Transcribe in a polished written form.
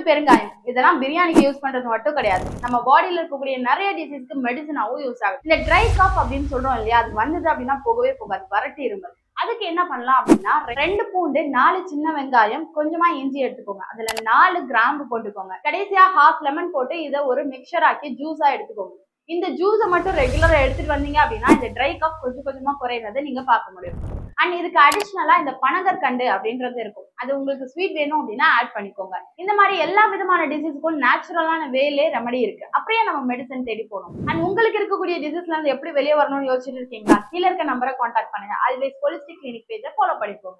பெருங்காயம் இதெல்லாம் பிரியாணிக்கு யூஸ் பண்றது மட்டும் கிடையாது, நம்ம பாடியில இருக்கக்கூடிய நிறைய டிசீஸ்க்கு மெடிசனாவும் யூஸ் ஆகுது. இந்த ட்ரை காஃப் அப்படின்னு சொல்றோம் இல்லையா, அது வந்தது அப்படின்னா போகவே போகாது, வறட்டு இருமல். அதுக்கு என்ன பண்ணலாம் அப்படின்னா, 2 பூண்டு, 4 சின்ன வெங்காயம், கொஞ்சமா இஞ்சி எடுத்துக்கோங்க. அதுல 4 கிராம்பு போட்டுக்கோங்க. கடைசியா ஹாஃப் லெமன் போட்டு இதை ஒரு மிக்சர் ஆக்கி ஜூஸா எடுத்துக்கோங்க. இந்த ஜூஸை மட்டும் ரெகுலரா எடுத்துட்டு வந்தீங்க அப்படின்னா இந்த ட்ரை காஃப் கொஞ்சம் கொஞ்சமா குறையிறதை நீங்க பார்க்க முடியும். அண்ட் இதுக்கு அடிஷ்னலா இந்த பனங்கற்கண்டு அப்படின்றது இருக்கும், அது உங்களுக்கு ஸ்வீட் வேணும் அப்படின்னா ஆட் பண்ணிக்கோங்க. இந்த மாதிரி எல்லா விதமான டிசீஸுக்கும் நேச்சுரலான வேலே ரெமடி இருக்கு, அப்படியே நம்ம மெடிசன் தேடி போகணும். அண்ட் உங்களுக்கு இருக்கக்கூடிய டிசீஸ்ல இருந்து எப்படி வெளியே வரணும்னு யோசிச்சுட்டு இருக்கீங்களா, கீழே இருக்க நம்பரை கான்டாக்ட் பண்ணுங்க. ஆல்வேஸ் ஹோலிஸ்டிக் கிளினிக் பேஜை ஃபாலோ பண்ணிக்கோங்க.